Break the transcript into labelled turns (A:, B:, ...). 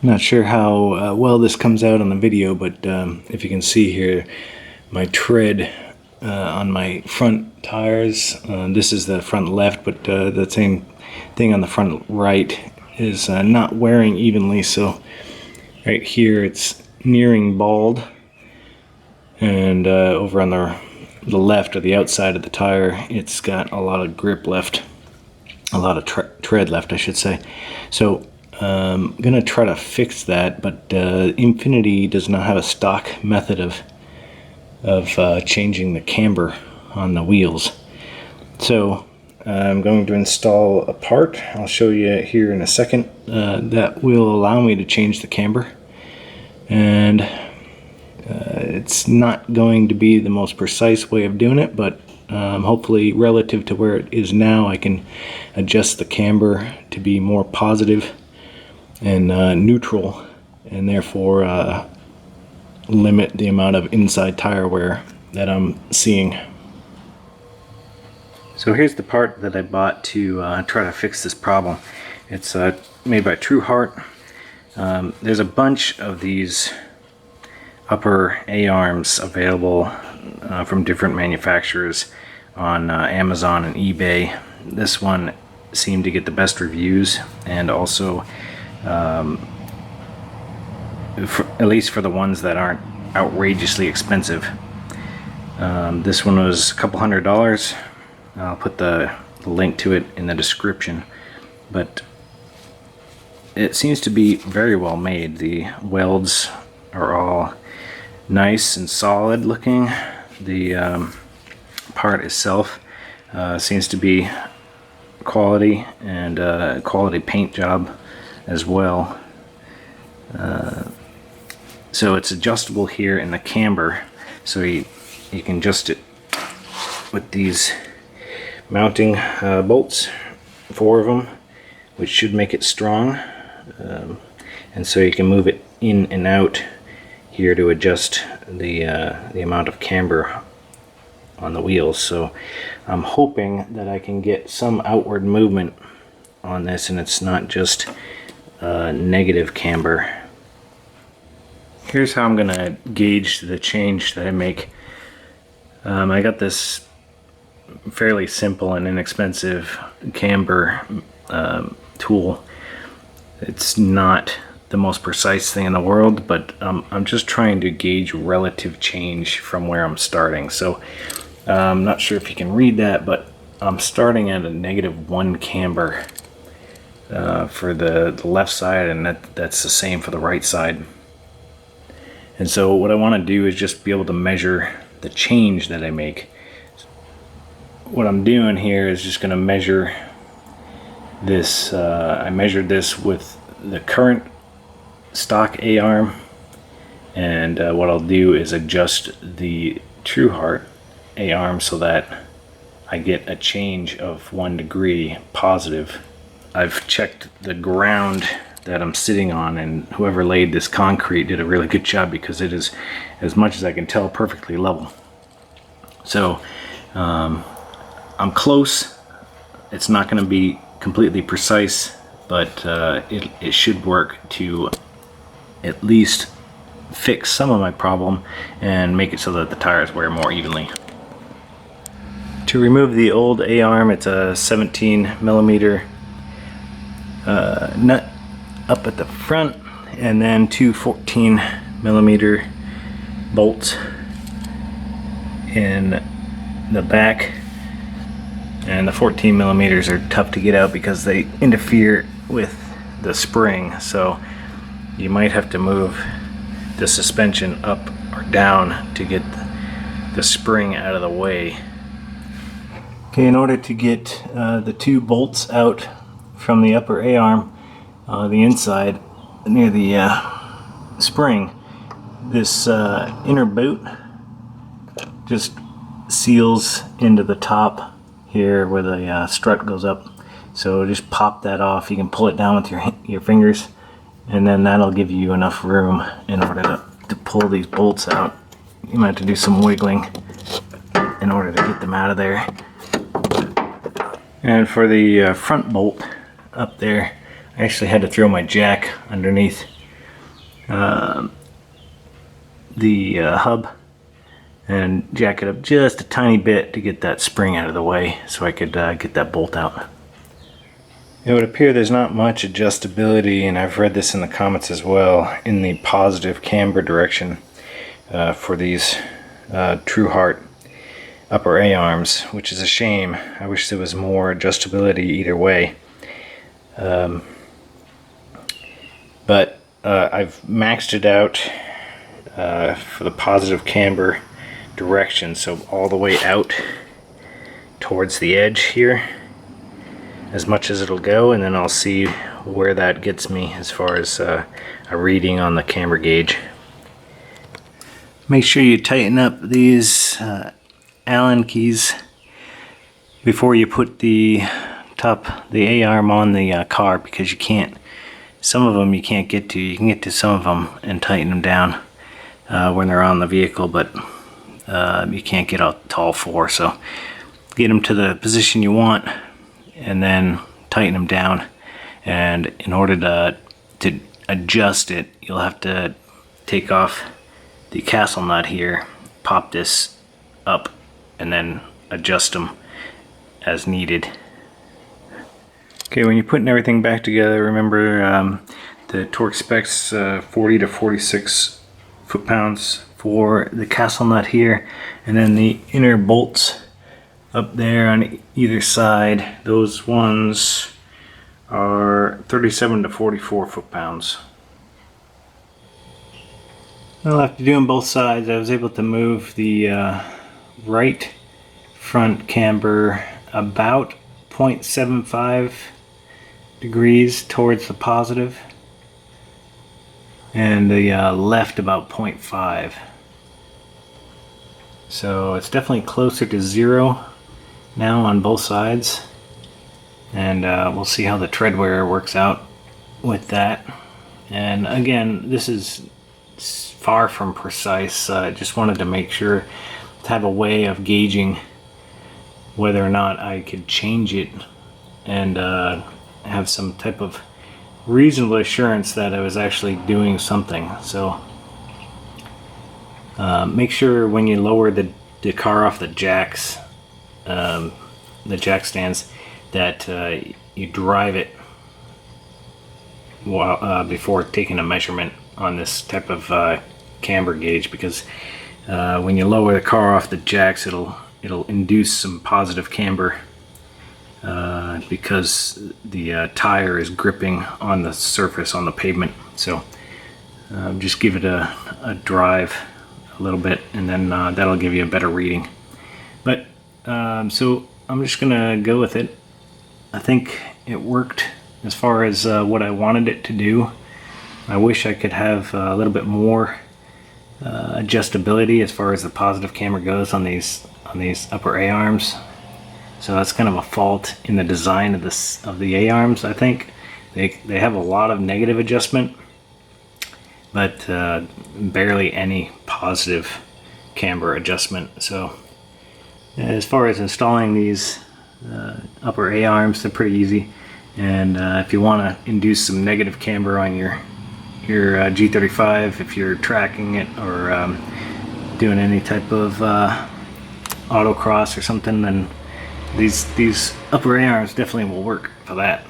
A: Not sure how well this comes out on the video, but if you can see here, my tread on my front tires, this is the front left, but the same thing on the front right is not wearing evenly. So right here it's nearing bald, and over on the left, or the outside of the tire, it's got a lot of grip left, a lot of tread left, I should say. So I'm gonna try to fix that, but Infiniti does not have a stock method of changing the camber on the wheels. So I'm going to install a part, I'll show you here in a second, that will allow me to change the camber. And it's not going to be the most precise way of doing it, but hopefully relative to where it is now, I can adjust the camber to be more positive and neutral, and therefore limit the amount of inside tire wear that I'm seeing. So here's the part that I bought to try to fix this problem. It's made by TruHart. There's a bunch of these upper A-arms available from different manufacturers on Amazon and eBay. This one seemed to get the best reviews, and also at least for the ones that aren't outrageously expensive. This one was a couple $100. I'll put the link to it in the description, but it seems to be very well made. The welds are all nice and solid looking. The part itself seems to be quality, and quality paint job as well. So it's adjustable here in the camber, so you can adjust it with these mounting bolts, 4 of them, which should make it strong, and so you can move it in and out here to adjust the amount of camber on the wheels. So I'm hoping that I can get some outward movement on this, and it's not just negative camber. Here's how I'm gonna gauge the change that I make. I got this fairly simple and inexpensive camber tool. It's not the most precise thing in the world, but I'm just trying to gauge relative change from where I'm starting. So I'm not sure if you can read that, but I'm starting at a -1 camber for the left side, and that's the same for the right side. And so what I want to do is just be able to measure the change that I make. What I'm doing here is just going to measure this. I measured this with the current stock A-arm, and what I'll do is adjust the TruHart A-arm so that I get a change of 1 degree positive. I've checked the ground that I'm sitting on, and whoever laid this concrete did a really good job, because it is, as much as I can tell, perfectly level. So I'm close. It's not going to be completely precise, but it should work to at least fix some of my problem and make it so that the tires wear more evenly. To remove the old A-arm, it's a 17mm nut up at the front, and then 2 14mm bolts in the back. And the 14mm are tough to get out because they interfere with the spring, so you might have to move the suspension up or down to get the spring out of the way. Okay, in order to get the 2 bolts out from the upper A-arm, the inside near the spring, this inner boot just seals into the top here where the strut goes up. So just pop that off. You can pull it down with your fingers, and then that'll give you enough room in order to pull these bolts out. You might have to do some wiggling in order to get them out of there. And for the front bolt up there, I actually had to throw my jack underneath the hub and jack it up just a tiny bit to get that spring out of the way so I could get that bolt out. It would appear there's not much adjustability, and I've read this in the comments as well, in the positive camber direction for these TruHart upper A-arms, which is a shame. I wish there was more adjustability either way. But I've maxed it out for the positive camber direction, so all the way out towards the edge here, as much as it'll go, and then I'll see where that gets me as far as a reading on the camber gauge. Make sure you tighten up these Allen keys before you put the A-arm on the car, because you can't, some of them you can't get to. You can get to some of them and tighten them down when they're on the vehicle, but you can't get out to all four. So get them to the position you want and then tighten them down. And in order to adjust it, you'll have to take off the castle nut here, pop this up, and then adjust them as needed. Okay, when you're putting everything back together, remember the torque specs 40 to 46 foot-pounds for the castle nut here, and then the inner bolts up there on either side, those ones are 37 to 44 foot-pounds. Well, after doing both sides, I was able to move the right front camber about 0.75 degrees towards the positive, and the left about 0.5. So it's definitely closer to zero now on both sides, and we'll see how the tread wear works out with that. And again, this is far from precise. I just wanted to make sure to have a way of gauging whether or not I could change it and have some type of reasonable assurance that I was actually doing something. So make sure when you lower the car off the jacks, the jack stands, that you drive it while, before taking a measurement on this type of camber gauge, because when you lower the car off the jacks, it'll induce some positive camber because the tire is gripping on the surface, on the pavement. So just give it a drive a little bit, and then that'll give you a better reading. But so I'm just gonna go with it. I think it worked as far as what I wanted it to do. I wish I could have a little bit more adjustability as far as the positive camber goes on these upper A-arms. So that's kind of a fault in the design of the A-arms. I think they have a lot of negative adjustment, but barely any positive camber adjustment. So as far as installing these upper A-arms, they're pretty easy. And if you want to induce some negative camber on your G35, if you're tracking it or doing any type of autocross or something, then these upper A-arms definitely will work for that.